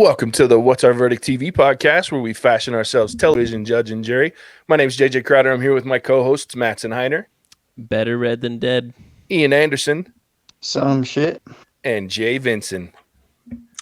Welcome to the What's Our Verdict TV podcast, where we fashion ourselves television judge and jury. My name is JJ Crowder. I'm here with my co-hosts, Mattson Heiner, Better red than dead. Ian Anderson, Some shit. and Jay Vinson.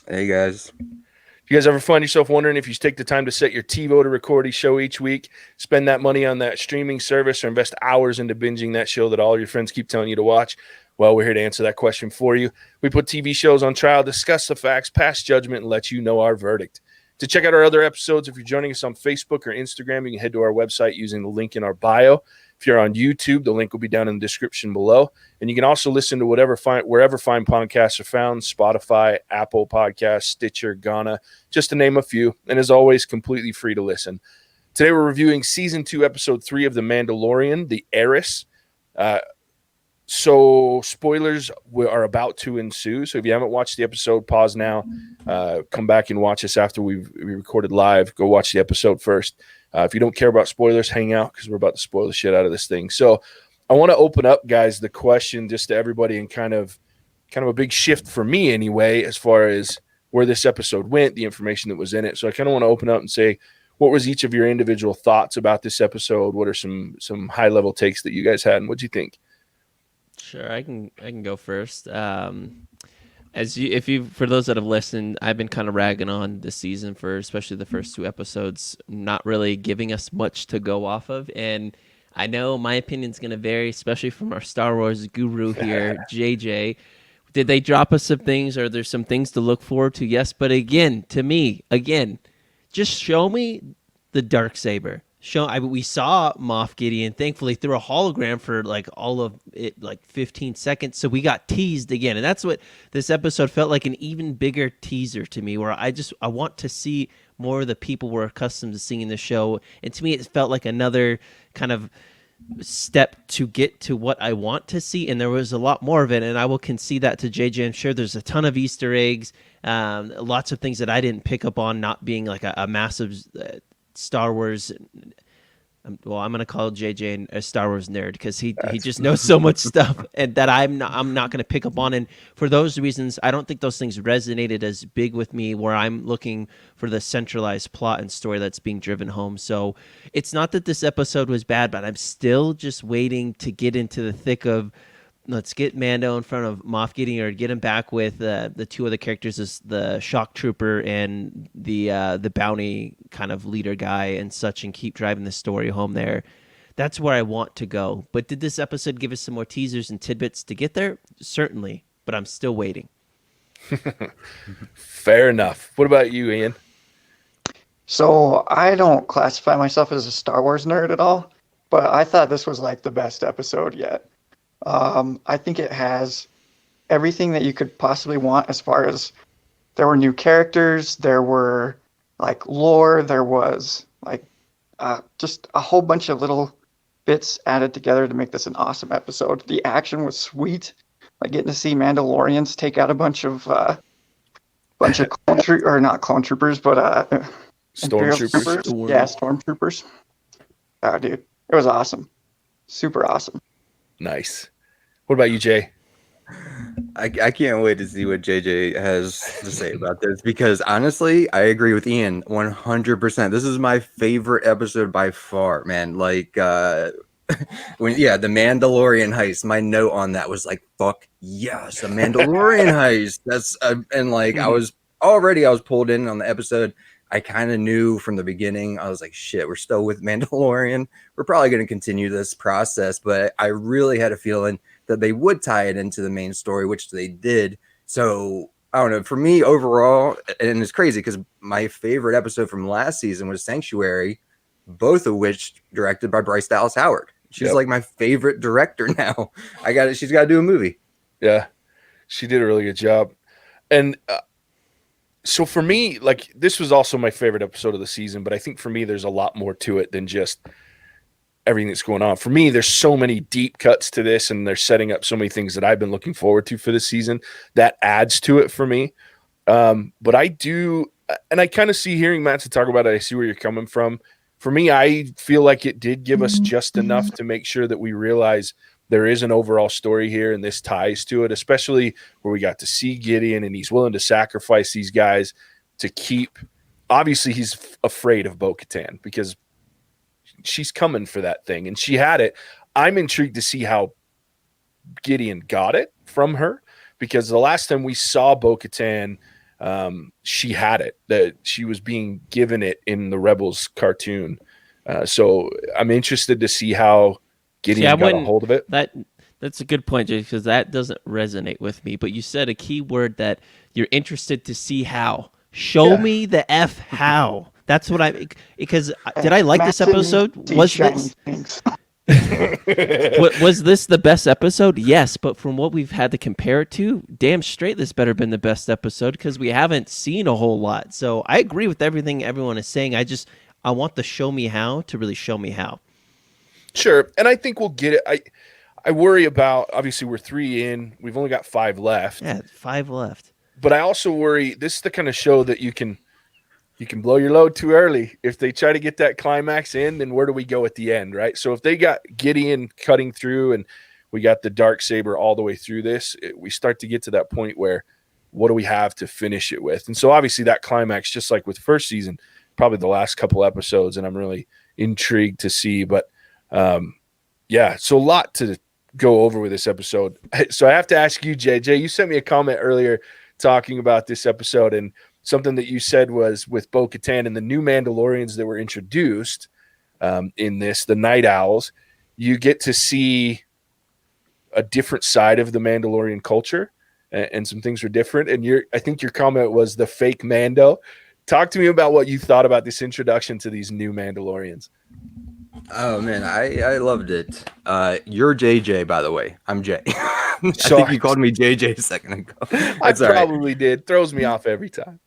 Hey guys. You guys ever find yourself wondering if you take the time to set your TiVo to record a show each week, spend that money on that streaming service, or invest hours into binging that show that all your friends keep telling you to watch? Well, we're here to answer that question for you. We put TV shows on trial, discuss the facts, pass judgment, and let you know our verdict. To check out our other episodes, if you're joining us on Facebook or Instagram, you can head to our website using the link in our bio. If you're on YouTube, the link will be down in the description below. And you can also listen to wherever fine podcasts are found: Spotify, Apple Podcasts, Stitcher, Ghana, just to name a few. And as always, completely free to listen. Today we're reviewing Season 2, Episode 3 of The Mandalorian, the Heiress. So spoilers are about to ensue. So if you haven't watched the episode, pause now. Come back and watch us after we recorded live. Go watch the episode first. If you don't care about spoilers, hang out because we're about to spoil the shit out of this thing. So I want to open up, guys, the question just to everybody, and kind of a big shift for me anyway, as far as where this episode went, the information that was in it. So I kind of want to open up and say, what was each of your individual thoughts about this episode? What are some high level takes that you guys had, and what'd you think? Sure, I can go first. For those that have listened, I've been kind of ragging on this season for especially the first two episodes, not really giving us much to go off of. And I know my opinion's going to vary, especially from our Star Wars guru here, JJ. Did they drop us some things? Are there some things to look forward to? Yes, but again, to me, just show me the Darksaber. We saw Moff Gideon, thankfully, through a hologram for all of it, 15 seconds. So we got teased again. And that's what this episode felt like, an even bigger teaser to me, where I want to see more of the people we're accustomed to seeing in the show. And to me, it felt like another kind of step to get to what I want to see. And there was a lot more of it. And I will concede that to JJ. I'm sure there's a ton of Easter eggs, lots of things that I didn't pick up on, not being like a massive Star Wars. Well, I'm going to call JJ a Star Wars nerd because he just knows so much stuff, and that I'm not going to pick up on. And for those reasons, I don't think those things resonated as big with me, where I'm looking for the centralized plot and story that's being driven home. So it's not that this episode was bad, but I'm still just waiting to get into the thick of, let's get Mando in front of Moff Gideon, or get him back with the two other characters, as the shock trooper and the bounty kind of leader guy and such, and keep driving the story home there. That's where I want to go. But did this episode give us some more teasers and tidbits to get there? Certainly, but I'm still waiting. Fair enough. What about you, Ian? So I don't classify myself as a Star Wars nerd at all, but I thought this was the best episode yet. I think it has everything that you could possibly want, as far as there were new characters, there were lore, there was just a whole bunch of little bits added together to make this an awesome episode. The action was sweet, getting to see Mandalorians take out a bunch of not clone troopers, but Stormtroopers. Yeah, stormtroopers. Oh, dude, it was awesome, super awesome. Nice. What about you, Jay? I can't wait to see what JJ has to say about this, because honestly, I agree with Ian 100%. This is my favorite episode by far, man. The Mandalorian heist, my note on that was fuck yes, a Mandalorian heist. That's I was pulled in on the episode. I kind of knew from the beginning. I was like, shit, we're still with Mandalorian. We're probably going to continue this process. But I really had a feeling that they would tie it into the main story, which they did. So, I don't know. For me, overall, and it's crazy because my favorite episode from last season was Sanctuary, both of which directed by Bryce Dallas Howard. She's my favorite director now. She's got to do a movie. Yeah, she did a really good job. And so for me, this was also my favorite episode of the season, but I think for me, there's a lot more to it than just everything that's going on. For me, there's so many deep cuts to this, and they're setting up so many things that I've been looking forward to for this season that adds to it for me. But I do, and I kind of see, hearing Matt to talk about it, I see where you're coming from. For me, I feel like it did give us just enough to make sure that we realize there is an overall story here, and this ties to it, especially where we got to see Gideon, and he's willing to sacrifice these guys. to keep. Obviously, he's afraid of Bo-Katan because she's coming for that thing, and she had it. I'm intrigued to see how Gideon got it from her, because the last time we saw Bo-Katan, she had it, that she was being given it in the Rebels cartoon. So I'm interested to see how Gideon got a hold of it. That's a good point, Jay, because that doesn't resonate with me. But you said a key word that you're interested to see how. Show me the F how. That's what because did I like this episode? Was this the best episode? Yes, but from what we've had to compare it to, damn straight this better been the best episode, because we haven't seen a whole lot. So I agree with everything everyone is saying. I want the show me how to really show me how. Sure, and I think we'll get it. I worry about, obviously we're 3 in, we've only got 5 left. Yeah, 5 left. But I also worry, this is the kind of show that you can blow your load too early. If they try to get that climax in, then where do we go at the end, right? So if they got Gideon cutting through and we got the Darksaber all the way through this, we start to get to that point where what do we have to finish it with? And so obviously that climax, just like with first season, probably the last couple episodes, and I'm really intrigued to see. But yeah, so a lot to go over with this episode. So I have to ask you, JJ, you sent me a comment earlier talking about this episode, and something that you said was with Bo-Katan and the new Mandalorians that were introduced in this, the Night Owls, you get to see a different side of the Mandalorian culture, and some things were different. And I think your comment was the fake Mando. Talk to me about what you thought about this introduction to these new Mandalorians. Oh man, I loved it. You're JJ, by the way. I'm Jay. I Sorry. think you called me JJ a second ago. I probably did. Throws me off every time.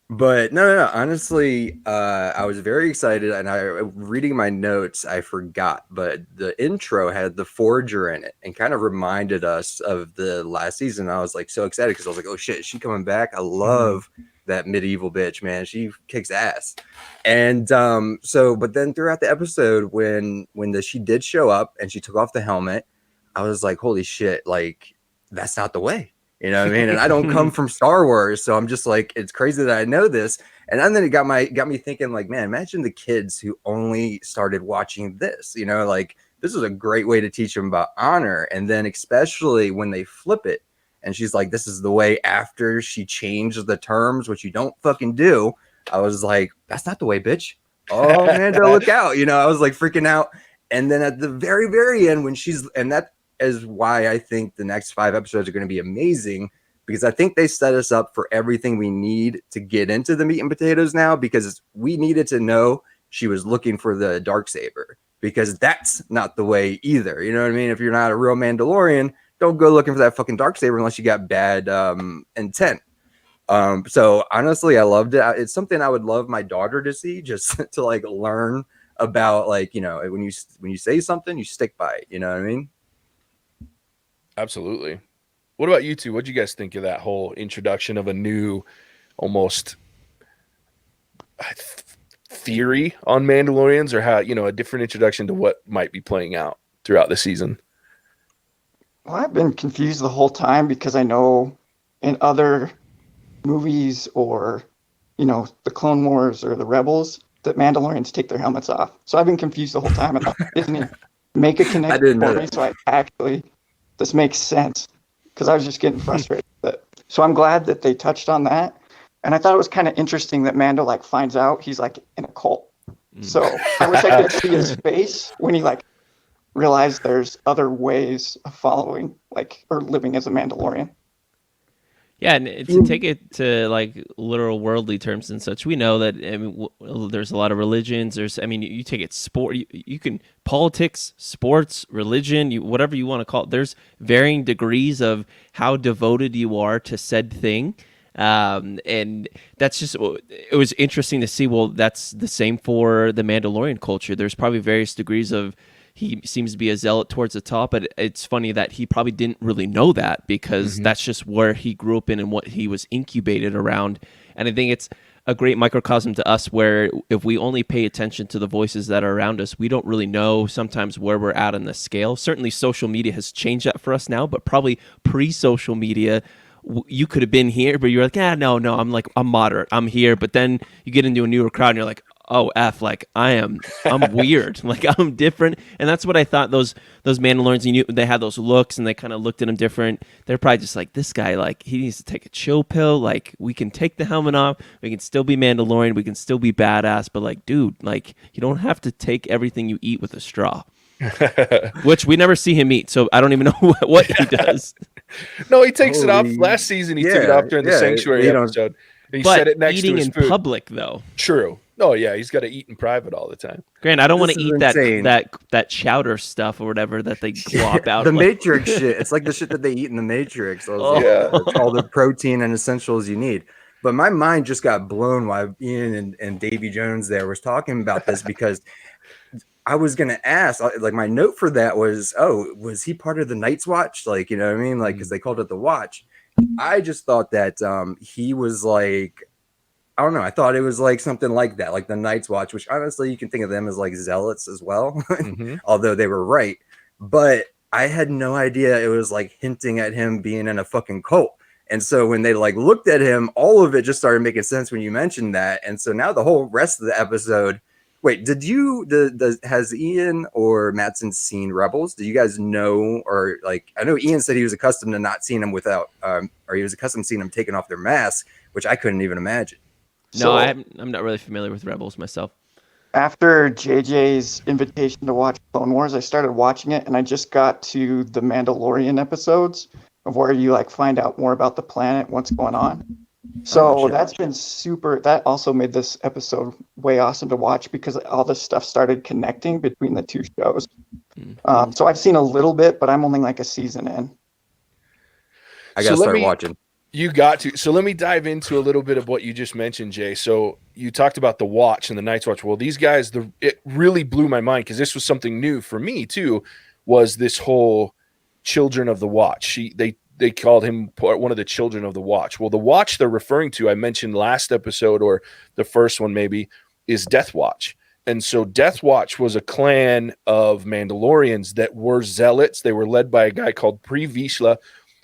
But no. Honestly, I was very excited, and reading my notes, I forgot. But the intro had the Forger in it, and kind of reminded us of the last season. I was like so excited because I was like, "Oh shit, is she coming back?" I love that medieval bitch, man. She kicks ass. And but then throughout the episode, when she did show up and she took off the helmet, I was like, "Holy shit! Like that's not the way." You know what I mean? And I don't come from Star Wars, so I'm just like, it's crazy that I know this. And then it got me thinking, like, man, imagine the kids who only started watching this. You know, like this is a great way to teach them about honor. And then especially when they flip it, and she's like, this is the way after she changed the terms, which you don't fucking do. I was like, that's not the way, bitch. Oh man, look out! You know, I was like freaking out. And then at the very, very end, when that is why I think the next 5 episodes are going to be amazing, because I think they set us up for everything we need to get into the meat and potatoes now, because we needed to know she was looking for the Darksaber, because that's not the way either. You know what I mean? If you're not a real Mandalorian, don't go looking for that fucking Darksaber unless you got bad intent. So honestly, I loved it. It's something I would love my daughter to see, just to like learn about, like, you know, when you say something, you stick by it. You know what I mean? Absolutely. What about you two? What do you guys think of that whole introduction of a new, almost theory on Mandalorians, or how, you know, a different introduction to what might be playing out throughout the season? Well, I've been confused the whole time, because I know in other movies, or, you know, the Clone Wars or the Rebels, that Mandalorians take their helmets off. So I've been confused the whole time. And Disney make a connection for me, so this makes sense, because I was just getting frustrated with it. So I'm glad that they touched on that. And I thought it was kind of interesting that Mando like finds out he's like in a cult. So I wish I could see his face when he like realized there's other ways of following, like, or living as a Mandalorian. Yeah, and to take it to like literal worldly terms and such, we know that, I mean, there's a lot of religions. You take it sport, you can politics, sports, religion, whatever you want to call it. There's varying degrees of how devoted you are to said thing. And that's just, it was interesting to see. Well, that's the same for the Mandalorian culture. There's probably various degrees of, he seems to be a zealot towards the top, but it's funny that he probably didn't really know that, because that's just where he grew up in and what he was incubated around. And I think it's a great microcosm to us, where if we only pay attention to the voices that are around us, we don't really know sometimes where we're at on the scale. Certainly social media has changed that for us now, but probably pre-social media, you could have been here, but you're like, no, I'm moderate, I'm here. But then you get into a newer crowd, and you're like, oh like I'm weird, like I'm different. And that's what I thought. Those Mandalorians, you knew they had those looks, and they kind of looked at him different. They're probably just like, this guy, like he needs to take a chill pill. Like we can take the helmet off, we can still be Mandalorian, we can still be badass, but like, dude, like you don't have to take everything you eat with a straw. Which we never see him eat, so I don't even know what he does. No, he takes it off. Last season, he took it off during the Sanctuary episode. And he said it next to his eating in food. public, though. True. Oh yeah, he's got to eat in private all the time. Grant, I don't want to eat that chowder stuff or whatever that they glop out. The Matrix shit. It's like the shit that they eat in the Matrix. It's all the protein and essentials you need. But my mind just got blown while Ian and Davy Jones there was talking about this, because I was gonna ask, like, my note for that was, was he part of the Night's Watch? Like, you know what I mean? Like, because they called it the Watch. I just thought that he was like, I don't know. I thought it was like something like that, like the Night's Watch, which honestly you can think of them as like zealots as well, although they were right. But I had no idea it was like hinting at him being in a fucking cult. And so when they like looked at him, all of it just started making sense when you mentioned that. And so now the whole rest of the episode. Wait, has Ian or Mattson seen Rebels? Do you guys know, or like, I know Ian said he was accustomed to not seeing them without, or he was accustomed to seeing them taking off their mask, which I couldn't even imagine. No, I'm not really familiar with Rebels myself. After JJ's invitation to watch Clone Wars, I started watching it, and I just got to the Mandalorian episodes of where you like find out more about the planet, what's going on. So that's been super. That also made this episode way awesome to watch, because all this stuff started connecting between the two shows. So I've seen a little bit, but I'm only like a season in. I gotta start watching. You got to. So let me dive into a little bit of what you just mentioned, Jay. So you talked about the Watch and the Night's Watch. Well, these guys, it really blew my mind, because this was something new for me too, was this whole Children of the Watch. They called him one of the Children of the Watch. Well, the Watch they're referring to, I mentioned last episode, or the first one maybe, is Death Watch. And so Death Watch was a clan of Mandalorians that were zealots. They were led by a guy called Pre Vizsla.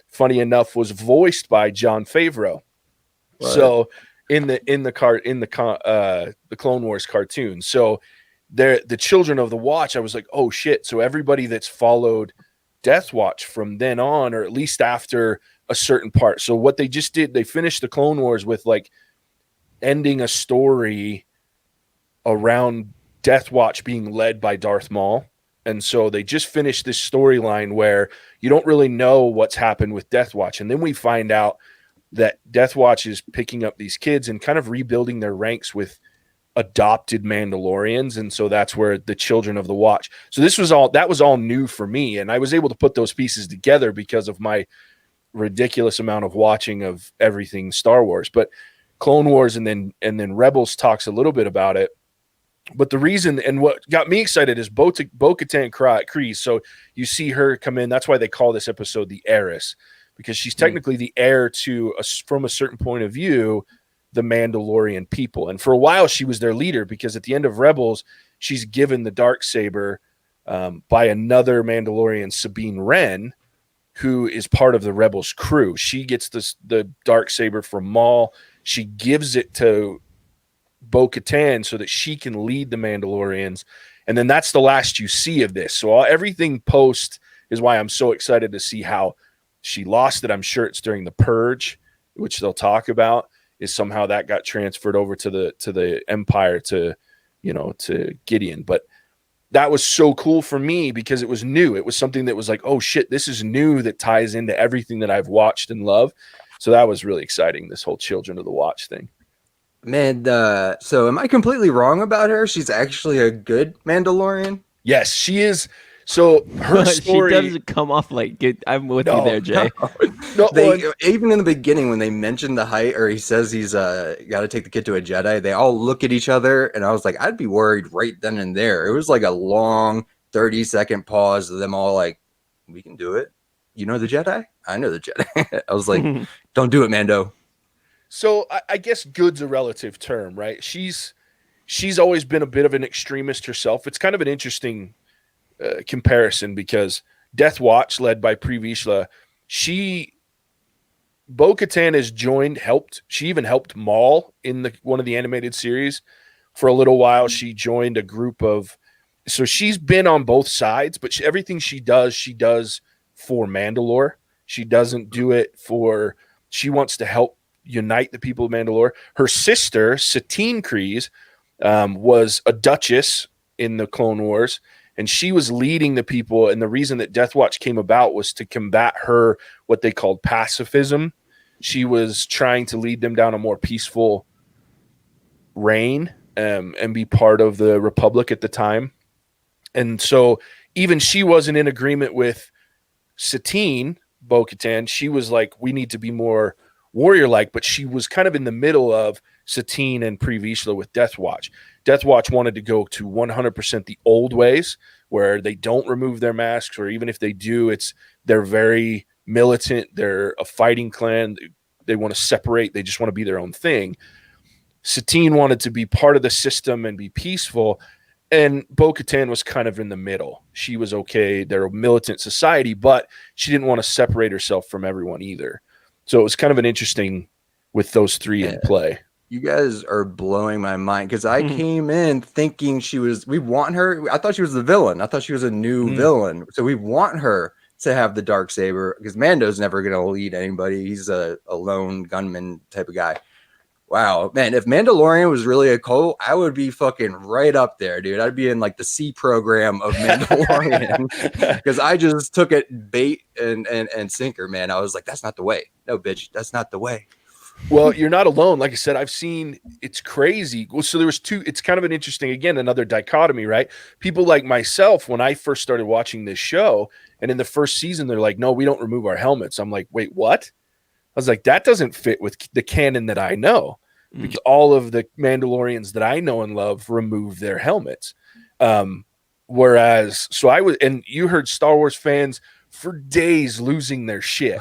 Funny enough, was voiced by Jon Favreau. Right. So in the Clone Wars cartoon. So the Children of the Watch, I was like, oh shit. So everybody that's followed Death Watch from then on, or at least after a certain part. So what they just did, they finished the Clone Wars with like ending a story around Death Watch being led by Darth Maul. And so they just finished this storyline where you don't really know what's happened with Death Watch. And then we find out that Death Watch is picking up these kids and kind of rebuilding their ranks with adopted Mandalorians. And so that's where the Children of the Watch. So that was all new for me. And I was able to put those pieces together because of my ridiculous amount of watching of everything Star Wars. But Clone Wars and then Rebels talks a little bit about it. But the reason, and what got me excited, is Bo-Katan Kryze. So you see her come in. That's why they call this episode the Heiress, because she's technically the heir to, from a certain point of view, the Mandalorian people. And for a while, she was their leader, because at the end of Rebels, she's given the Darksaber by another Mandalorian, Sabine Wren, who is part of the Rebels crew. She gets the Darksaber from Maul. She gives it to Bo-Katan so that she can lead the Mandalorians. And then that's the last you see of this. So everything post is why I'm so excited to see how she lost it. I'm sure it's during the Purge, which they'll talk about, is somehow that got transferred over to the Empire, to Gideon. But that was so cool for me because it was new. It was something that was like, oh shit, this is new, that ties into everything that I've watched and love. So that was really exciting, this whole Children of the Watch thing. Man, so am I completely wrong about her? She's actually a good Mandalorian? Yes, she is. So her story, she doesn't come off like good. I'm with you there, Jay. Even in the beginning when they mentioned the height, or he says he's got to take the kid to a Jedi, they all look at each other, and I was like, I'd be worried right then and there. It was like a long 30-second pause of them all like, we can do it. You know the Jedi? I know the Jedi. I was like, don't do it, Mando. So I guess good's a relative term, right? She's always been a bit of an extremist herself. It's kind of an interesting comparison, because Death Watch, led by Pre Vizsla, she Bo-Katan has she even helped Maul in one of the animated series for a little while. She joined a group of, so she's been on both sides, but everything she does for Mandalore. She doesn't do it she wants to help unite the people of Mandalore. Her sister, Satine Kryze, was a duchess in the Clone Wars, and she was leading the people. And the reason that Death Watch came about was to combat what they called pacifism. She was trying to lead them down a more peaceful reign, and be part of the Republic at the time. And so even she wasn't in agreement with Satine, Bo-Katan. She was like, we need to be more warrior-like, but she was kind of in the middle of Satine and Pre Vizsla with Death Watch. Death Watch wanted to go to 100% the old ways, where they don't remove their masks, or even if they do, they're very militant. They're a fighting clan. They want to separate. They just want to be their own thing. Satine wanted to be part of the system and be peaceful, and Bo-Katan was kind of in the middle. She was okay. They're a militant society, but she didn't want to separate herself from everyone either. So it was kind of an interesting with those three in play. You guys are blowing my mind, because I came in thinking we want her. I thought she was the villain. I thought she was a new villain. So we want her to have the Darksaber, because Mando's never going to lead anybody. He's a lone gunman type of guy. Wow, man, if Mandalorian was really a cult, I would be fucking right up there, dude. I'd be in like the C program of Mandalorian, because I just took it bait and sinker, man. I was like, that's not the way. No, bitch, that's not the way. Well, you're not alone. Like I said, I've seen, it's crazy. Well, so there was it's kind of an interesting, again, another dichotomy, right? People like myself, when I first started watching this show, and in the first season, they're like, no, we don't remove our helmets. I'm like, wait, what? I was like, that doesn't fit with the canon that I know, because all of the Mandalorians that I know and love remove their helmets. Whereas, and you heard Star Wars fans for days losing their shit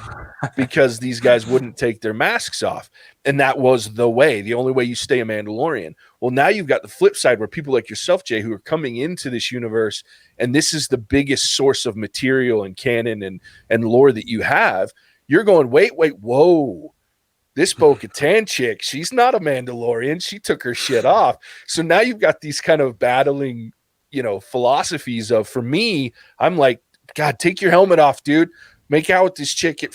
because these guys wouldn't take their masks off. And that was the only way you stay a Mandalorian. Well, now you've got the flip side, where people like yourself, Jay, who are coming into this universe, and this is the biggest source of material and canon and lore that you have. You're going, wait, whoa. This Bo-Katan chick, she's not a Mandalorian. She took her shit off. So now you've got these kind of battling, philosophies of, for me, I'm like, God, take your helmet off, dude. Make out with this chick.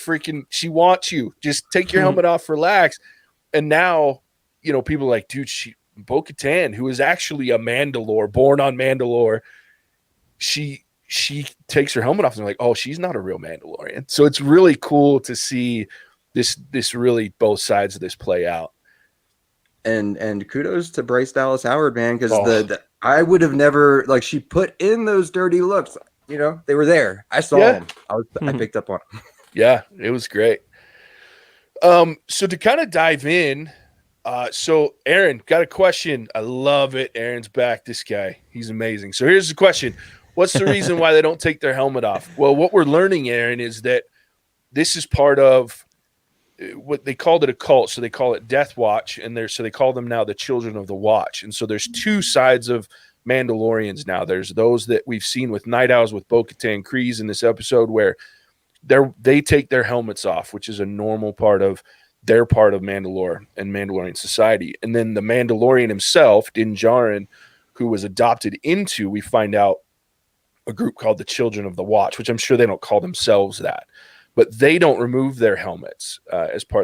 She wants you. Just take your helmet off, relax. And now, people are like, dude, Bo-Katan, who is actually a Mandalore, born on Mandalore, she takes her helmet off, and they're like, oh, she's not a real Mandalorian. So it's really cool to see this really both sides of this play out. And kudos to Bryce Dallas Howard, man, because I would have never, like, she put in those dirty looks. They were there. I saw them. I picked up on them. Yeah, it was great. So to kind of dive in, so Aaron, got a question. I love it. Aaron's back. This guy, he's amazing. So here's the question. What's the reason why they don't take their helmet off? Well, what we're learning, Aaron, is that this is part of what they called it, a cult. So they call it Death Watch, and so they call them now the Children of the Watch. And so there's two sides of Mandalorians now. There's those that we've seen with Night Owls, with Bo-Katan Kryze in this episode, where they take their helmets off, which is a normal part of their part of Mandalore and Mandalorian society. And then the Mandalorian himself, Din Djarin, who was adopted into, we find out, a group called the Children of the Watch, which I'm sure they don't call themselves that, but they don't remove their helmets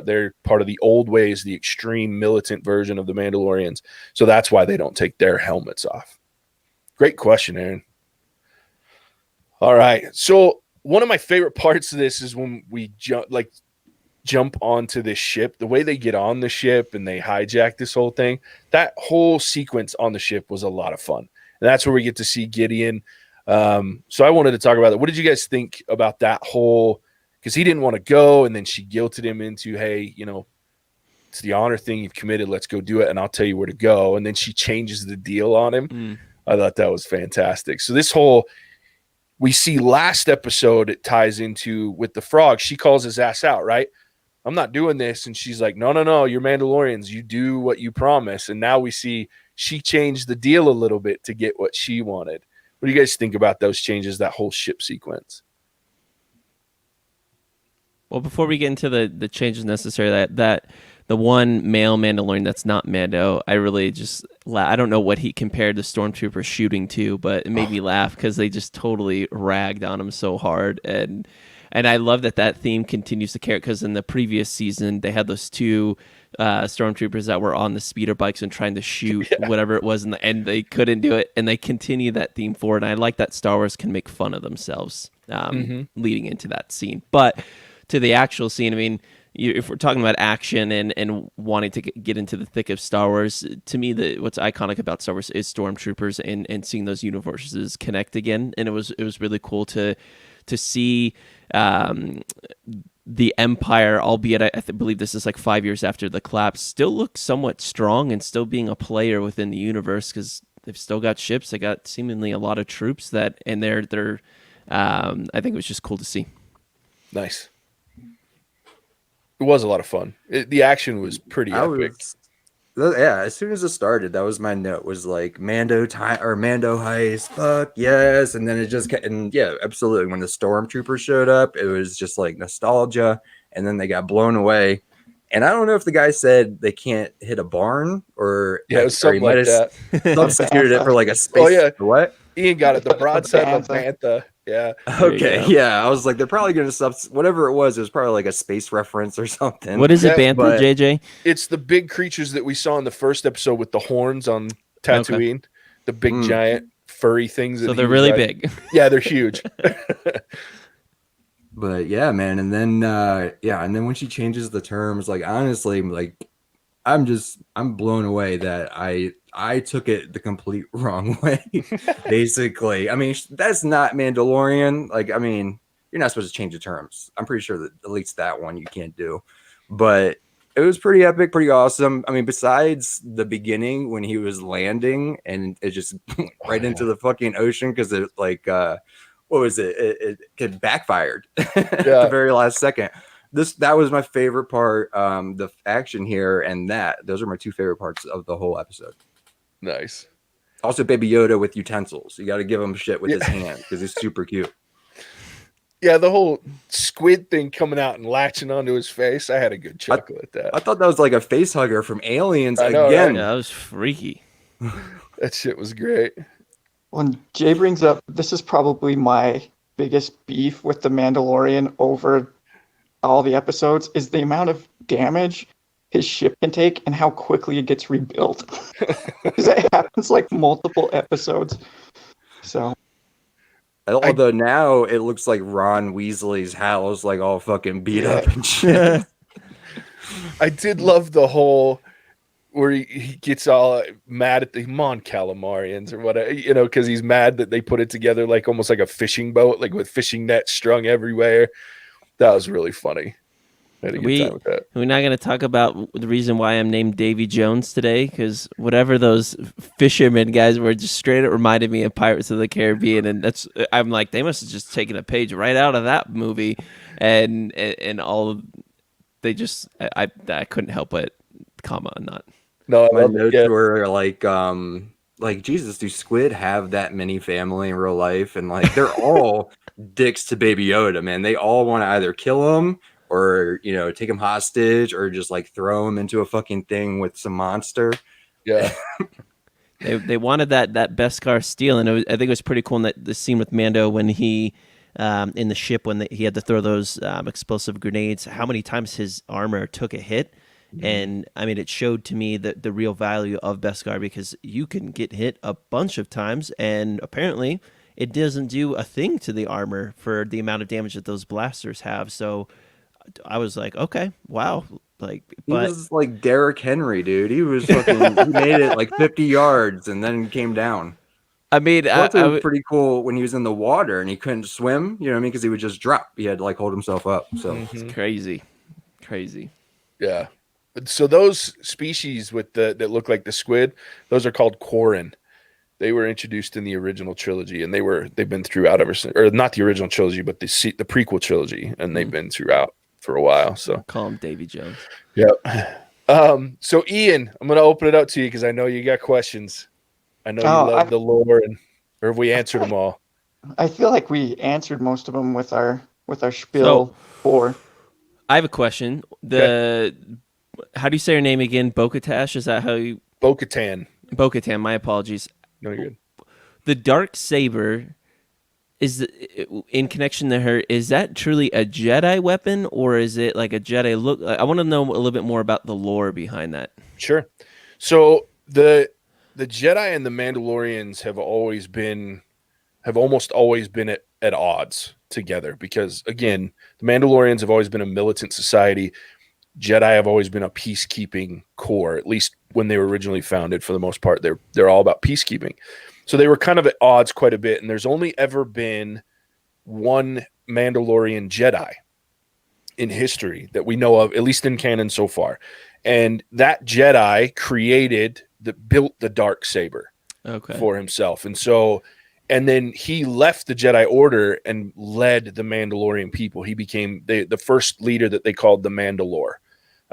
they're part of the old ways, the extreme militant version of the Mandalorians. So that's why they don't take their helmets off. Great question, Aaron. All right. So one of my favorite parts of this is when we jump onto this ship, the way they get on the ship and they hijack this whole thing. That whole sequence on the ship was a lot of fun. And that's where we get to see Gideon. So I wanted to talk about that. What did you guys think about that whole, because he didn't want to go, and then she guilted him into, hey, it's the honor thing you've committed. Let's go do it, and I'll tell you where to go. And then she changes the deal on him. I thought that was fantastic. So this whole, we see last episode, it ties into with the frog. She calls his ass out, right? I'm not doing this. And she's like, no, you're Mandalorians. You do what you promise. And now we see she changed the deal a little bit to get what she wanted. What do you guys think about those changes, that whole ship sequence? Well, before we get into the changes necessary, that the one male Mandalorian that's not Mando, I really just I don't know what he compared the stormtroopers shooting to, but it made me laugh because they just totally ragged on him so hard, and I love that theme continues to carry, because in the previous season they had those two stormtroopers that were on the speeder bikes and trying to shoot whatever it was, and they couldn't do it, and they continue that theme forward. And I like that Star Wars can make fun of themselves leading into that scene, but to the actual scene, I mean, if we're talking about action and wanting to get into the thick of Star Wars, to me, what's iconic about Star Wars is stormtroopers and seeing those universes connect again. And it was really cool to see the Empire, albeit I believe this is like 5 years after the collapse, still look somewhat strong and still being a player within the universe, because they've still got ships. They got seemingly a lot of troops and they're I think it was just cool to see. Nice. It was a lot of fun. The action was pretty epic. As soon as it started, that was my note, was like Mando heist, fuck yes. And then it just kept, and yeah, absolutely. When the stormtroopers showed up, it was just like nostalgia, and then they got blown away. And I don't know if the guy said they can't hit a barn or it was something like that. Substituted it for like a space. Oh yeah, what? Ian got it. The broadside of the bantha. Yeah. Okay. Yeah. I was like, they're probably going to whatever it was probably like a space reference or something. What is it, bantha, JJ? It's the big creatures that we saw in the first episode with the horns on Tatooine. Okay. The big giant furry things. So they're really big. Yeah, they're huge. But yeah, man. And then, and then when she changes the terms, like, honestly, like, I'm blown away that I took it the complete wrong way, basically. I mean, that's not Mandalorian. Like, I mean, you're not supposed to change the terms. I'm pretty sure that at least that one you can't do. But it was pretty epic, pretty awesome. I mean, besides the beginning when he was landing and it just went right into the fucking ocean because it, like, what was it? It backfired at the very last second. That was my favorite part. The action here and those are my two favorite parts of the whole episode. Nice. Also, Baby Yoda with utensils. You got to give him shit with his hand because he's super cute. Yeah, the whole squid thing coming out and latching onto his face. I had a good chuckle at that. I thought that was like a face hugger from Aliens again. Right? Yeah, that was freaky. That shit was great. When Jay brings up, this is probably my biggest beef with The Mandalorian over all the episodes, is the amount of damage his ship can take and how quickly it gets rebuilt. Because it happens like multiple episodes. So, although now it looks like Ron Weasley's house, like all fucking beat up and shit. I did love the whole where he gets all mad at the Mon Calamarians or whatever, because he's mad that they put it together like almost like a fishing boat, like with fishing nets strung everywhere. That was really funny. I had a good time with that. We're not going to talk about the reason why I'm named Davy Jones today, because whatever those fishermen guys were just straight up reminded me of Pirates of the Caribbean, and I'm like, they must have just taken a page right out of that movie, and all they just I couldn't help but comment on that. No, my notes were like Jesus, do squid have that many family in real life? And like they're all dicks to Baby Yoda, man. They all want to either kill him or take him hostage or just like throw him into a fucking thing with some monster. Yeah. They wanted that Beskar steel, and I think it was pretty cool in the scene with Mando when he in the ship when he had to throw those explosive grenades. How many times his armor took a hit. And I mean, it showed to me the real value of Beskar, because you can get hit a bunch of times, and apparently it doesn't do a thing to the armor for the amount of damage that those blasters have. So I was like, okay, wow. He was like Derrick Henry, dude. He was fucking. He made it like 50 yards and then came down. I mean, it was pretty cool when he was in the water and he couldn't swim. You know what I mean? Because he would just drop. He had to like hold himself up. So it's crazy. Yeah. So those species that look like the squid, those are called Quarren. They were introduced in the original trilogy, and they've been throughout ever since. Or not the original trilogy, but the prequel trilogy, and they've been throughout for a while. So call him Davy Jones. Yep. So Ian, I'm going to open it up to you because I know you got questions. I know you love the lore, or have we answered them all? I feel like we answered most of them with our spiel for. I have a question. How do you say her name again? Bo-Katash? Is that how you? Bo-Katan. Bo-Katan. My apologies. No, you're good. The dark saber in connection to her. Is that truly a Jedi weapon, or is it like a Jedi look? I want to know a little bit more about the lore behind that. Sure. So the Jedi and the Mandalorians have almost always been at odds together because, again, the Mandalorians have always been a militant society. Jedi have always been a peacekeeping core, at least when they were originally founded. For the most part, they're all about peacekeeping. So they were kind of at odds quite a bit, and there's only ever been one Mandalorian Jedi in history that we know of, at least in canon so far. And that Jedi built the dark saber for himself. And then he left the Jedi Order and led the Mandalorian people. He became the first leader that they called the Mandalore.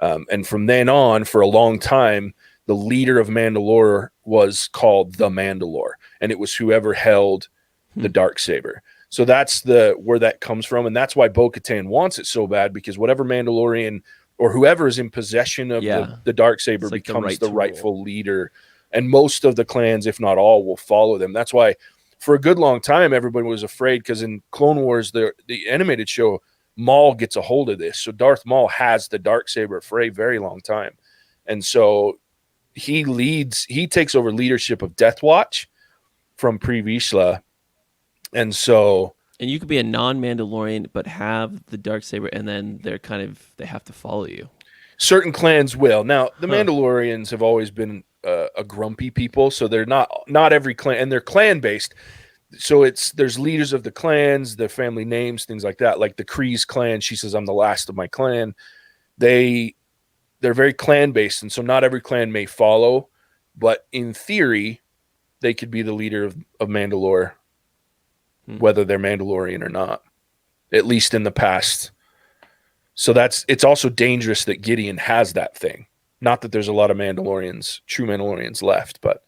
And from then on, for a long time, the leader of Mandalore was called the Mandalore, and it was whoever held the dark saber. So that's where that comes from, and that's why Bo-Katan wants it so bad, because whatever Mandalorian or whoever is in possession of the dark saber becomes the rightful leader, and most of the clans, if not all, will follow them. That's why for a good long time everybody was afraid, because in Clone Wars, the animated show, Maul gets a hold of this. So Darth Maul has the dark saber for a very long time, and so he takes over leadership of Death Watch from Pre Vizsla. And you could be a non-Mandalorian but have the dark saber, and then they have to follow you. Certain clans will. Now, the Mandalorians have always been a grumpy people, so they're not every clan, and they're clan based. So there's leaders of the clans, their family names, things like that. Like the Kryze clan, she says, "I'm the last of my clan." They're very clan based, and so not every clan may follow, but in theory, they could be the leader of Mandalore, whether they're Mandalorian or not, at least in the past. So it's also dangerous that Gideon has that thing. Not that there's a lot of true Mandalorians left, but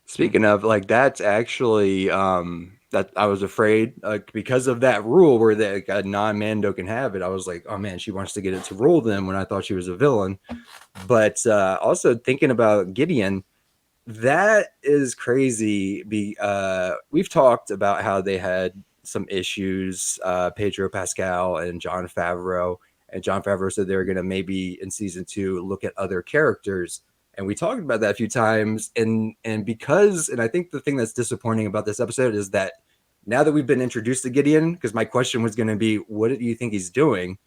speaking of, like, that's actually that I was afraid, because of that rule where a non-Mando can have it. I was like, oh man, she wants to get it to rule them, when I thought she was a villain. But also thinking about Gideon, that is crazy. We've talked about how they had some issues, Pedro Pascal and Jon Favreau. And Jon Favreau said they were going to maybe in season 2 look at other characters. And we talked about that a few times. And I think the thing that's disappointing about this episode is that now that we've been introduced to Gideon, because my question was going to be, what do you think he's doing?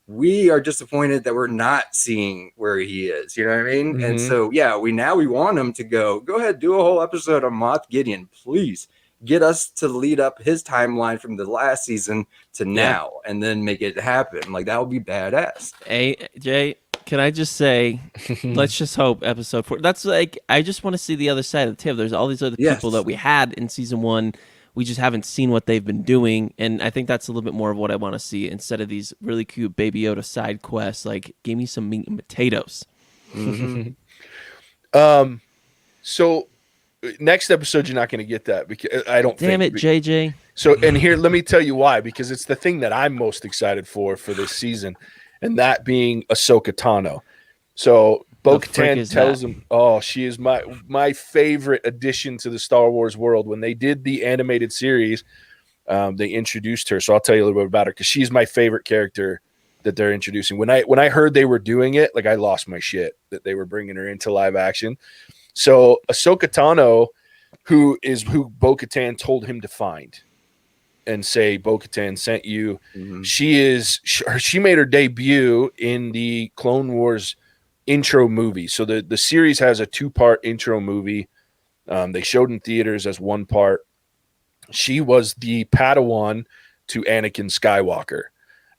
We are disappointed that we're not seeing where he is. You know what I mean? Mm-hmm. And so, yeah, we want him to go ahead, do a whole episode on Moff Gideon. Please get us to lead up his timeline from the last season to now, and then make it happen. Like, that would be badass. Hey, Jay, can I just say, let's just hope episode 4. That's like, I just want to see the other side of the table. There's all these other people that we had in season 1. We just haven't seen what they've been doing, and I think that's a little bit more of what I want to see instead of these really cute Baby Yoda side quests. Like, give me some meat and potatoes. Mm-hmm. So next episode, you're not going to get that, because I don't think. Damn it, JJ. So, and here, let me tell you why, because it's the thing that I'm most excited for this season, and that being Ahsoka Tano. So Bo-Katan tells him, "Oh, she is my favorite addition to the Star Wars world." When they did the animated series, they introduced her. So I'll tell you a little bit about her, because she's my favorite character that they're introducing. When I heard they were doing it, like, I lost my shit that they were bringing her into live action. So Ahsoka Tano, who Bo-Katan told him to find and say, Bo-Katan sent you. Mm-hmm. She made her debut in the Clone Wars intro movie. So the series has a 2-part intro movie. They showed in theaters as 1 part. She was the Padawan to Anakin Skywalker.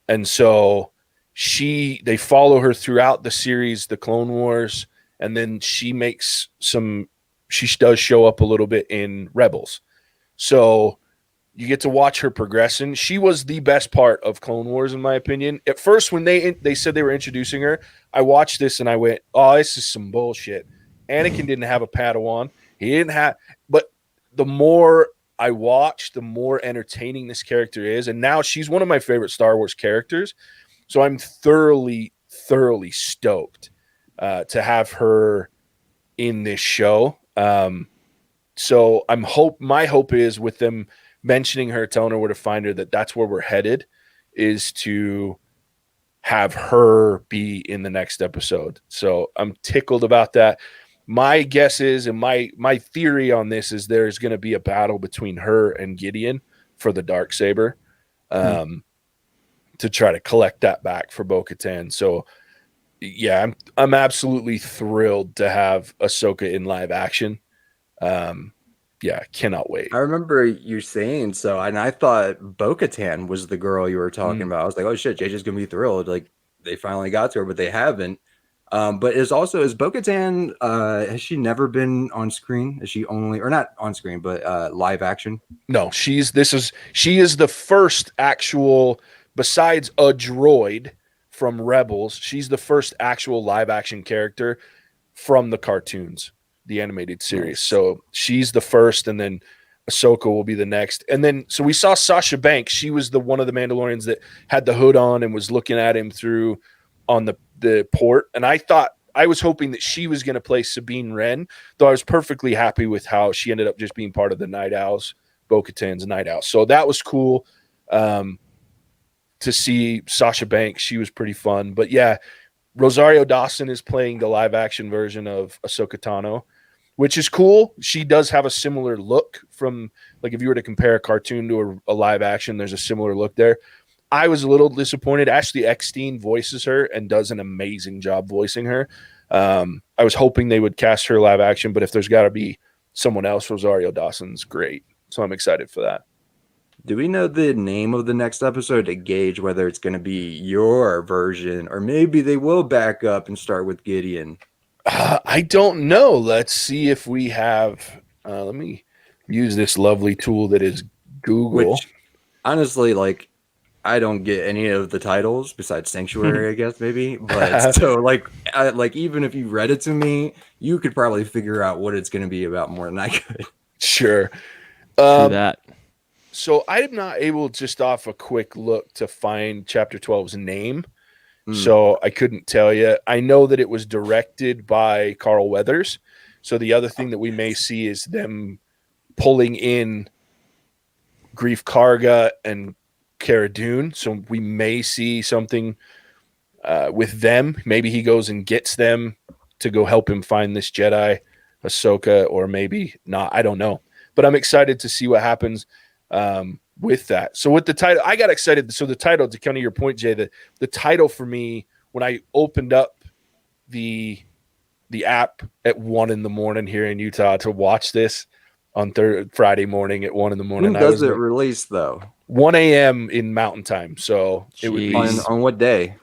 And so they follow her throughout the series, the Clone Wars, and then she does show up a little bit in Rebels. So you get to watch her progression. She was the best part of Clone Wars, in my opinion. At first, when they said they were introducing her, I watched this and I went, "Oh, this is some bullshit." Anakin didn't have a Padawan. But the more I watch, the more entertaining this character is. And now she's one of my favorite Star Wars characters. So I'm thoroughly stoked to have her in this show. So my hope is with them mentioning her, telling her where to find her, that's where we're headed, is to have her be in the next episode. So I'm tickled about that. My guess is, and my theory on this is, there's going to be a battle between her and Gideon for the Darksaber, to try to collect that back for Bo-Katan. So yeah, I'm absolutely thrilled to have Ahsoka in live action. Yeah, cannot wait. I remember you saying so, and I thought Bo-Katan was the girl you were talking about. I was like, oh shit, JJ's gonna be thrilled. Like they finally got to her, but they haven't. But is Bo-Katan, has she never been on screen? Is she only, or not on screen, but live action? No, she is the first actual, besides a droid from Rebels, she's the first actual live action character from the cartoons, the animated series. Nice. So she's the first, and then Ahsoka will be the next. And then, so we saw Sasha Banks. She was one of the Mandalorians that had the hood on and was looking at him through on the port. And I was hoping that she was going to play Sabine Wren, though I was perfectly happy with how she ended up just being part of the Night Owls, Bo-Katan's Night Owl. So that was cool to see Sasha Banks. She was pretty fun. But yeah, Rosario Dawson is playing the live action version of Ahsoka Tano, which is cool. She does have a similar look from, like, if you were to compare a cartoon to a live action, there's a similar look there. I was a little disappointed. Ashley Eckstein voices her and does an amazing job voicing her. I was hoping they would cast her live action, but if there's got to be someone else, Rosario Dawson's great. So I'm excited for that. Do we know the name of the next episode to gauge whether it's going to be your version, or maybe they will back up and start with Gideon? I don't know. Let's see if we have. Let me use this lovely tool that is Google. Which, honestly, like, I don't get any of the titles besides Sanctuary, I guess, maybe. But so, like even if you read it to me, you could probably figure out what it's going to be about more than I could. Sure. True that. So I'm not able, just off a quick look, to find Chapter 12's name. So I couldn't tell you. I know that it was directed by Carl Weathers. So the other thing that we may see is them pulling in Grief Karga and Cara Dune. So we may see something with them. Maybe he goes and gets them to go help him find this Jedi, Ahsoka, or maybe not. I don't know. But I'm excited to see what happens with that. So with the title, I got excited. So the title, to kind of your point, Jay, the title for me, when I opened up the app at 1 a.m. here in Utah to watch this on Friday morning at 1 a.m. When does it release, though? 1 a.m. in Mountain Time. So Jeez. It would be on what day?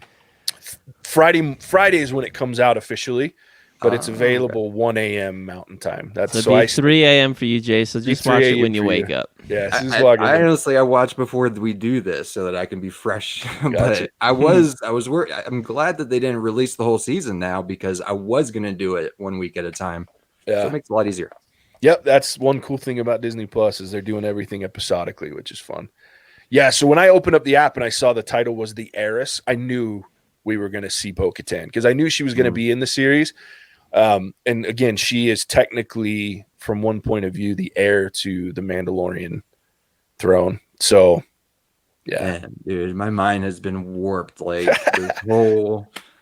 Friday is when it comes out officially, but it's available 1 a.m. Mountain Time. That's so 3 a.m. for you, Jay. So just watch it when you wake up. Yeah, I honestly, I watch before we do this so that I can be fresh. Gotcha. But I was worried. I'm glad that they didn't release the whole season now, because I was gonna do it 1 week at a time. Yeah, so it makes it a lot easier. Yep, that's one cool thing about Disney Plus, is they're doing everything episodically, which is fun. Yeah, so when I opened up the app and I saw the title was The Heiress, I knew we were going to see Bo-Katan, because I knew she was going to be in the series. And again, she is technically, from one point of view, the heir to the Mandalorian throne. So, yeah. Man, dude, my mind has been warped like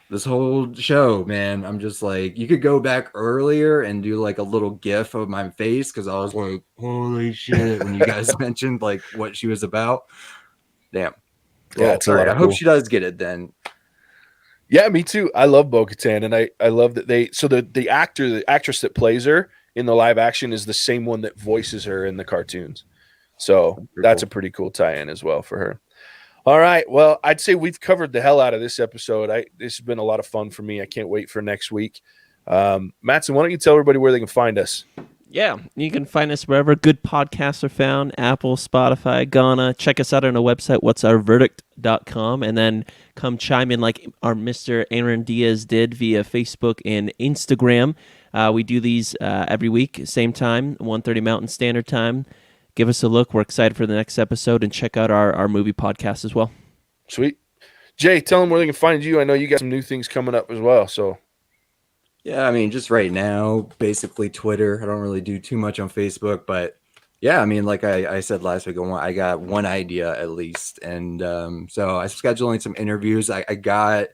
this whole show, man. I'm just like, you could go back earlier and do like a little gif of my face, because I was like, holy shit, when you guys mentioned like what she was about. Damn. Yeah, well, sorry. I hope she does get it then. Yeah, me too. I love Bo-Katan, and I love that the actress that plays her in the live action is the same one that voices her in the cartoons. So that's a pretty cool tie-in as well for her. All right. Well, I'd say we've covered the hell out of this episode. This has been a lot of fun for me. I can't wait for next week. Mattson, why don't you tell everybody where they can find us? Yeah, you can find us wherever good podcasts are found: Apple, Spotify, Ghana. Check us out on our website, whatsourverdict.com, and then come chime in like our Mr. Aaron Diaz did via Facebook and Instagram. We do these every week, same time, 1:30 Mountain Standard Time. Give us a look. We're excited for the next episode, and check out our movie podcast as well. Sweet. Jay, tell them where they can find you. I know you got some new things coming up as well. So Yeah, I mean, just right now, basically Twitter. I don't really do too much on Facebook, but yeah, I mean, like I said last week, I got one idea at least, and so I'm scheduling some interviews. I got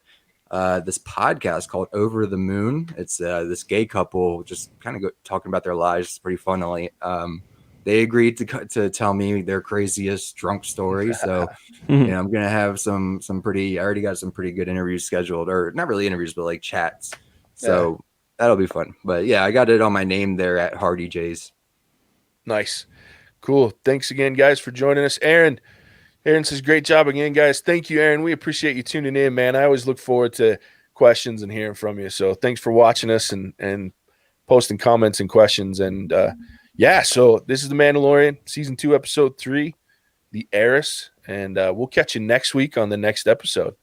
this podcast called Over the Moon. It's this gay couple just kind of talking about their lives. It's pretty funnily. They agreed to tell me their craziest drunk story, so I'm gonna have some pretty. I already got some pretty good interviews scheduled, or not really interviews, but like chats. So that'll be fun. But yeah, I got it on my name there at Hardy J's. nice. Cool. Thanks again, guys, for joining us. Aaron says, great job again, guys. Thank you, Aaron. We appreciate you tuning in, man. I always look forward to questions and hearing from you. So thanks for watching us and posting comments and questions. And so this is The Mandalorian, Season 2, Episode 3, The Heiress. And we'll catch you next week on the next episode.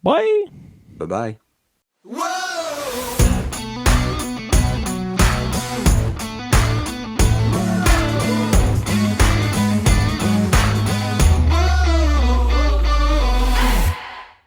Bye. Bye-bye. Whoa!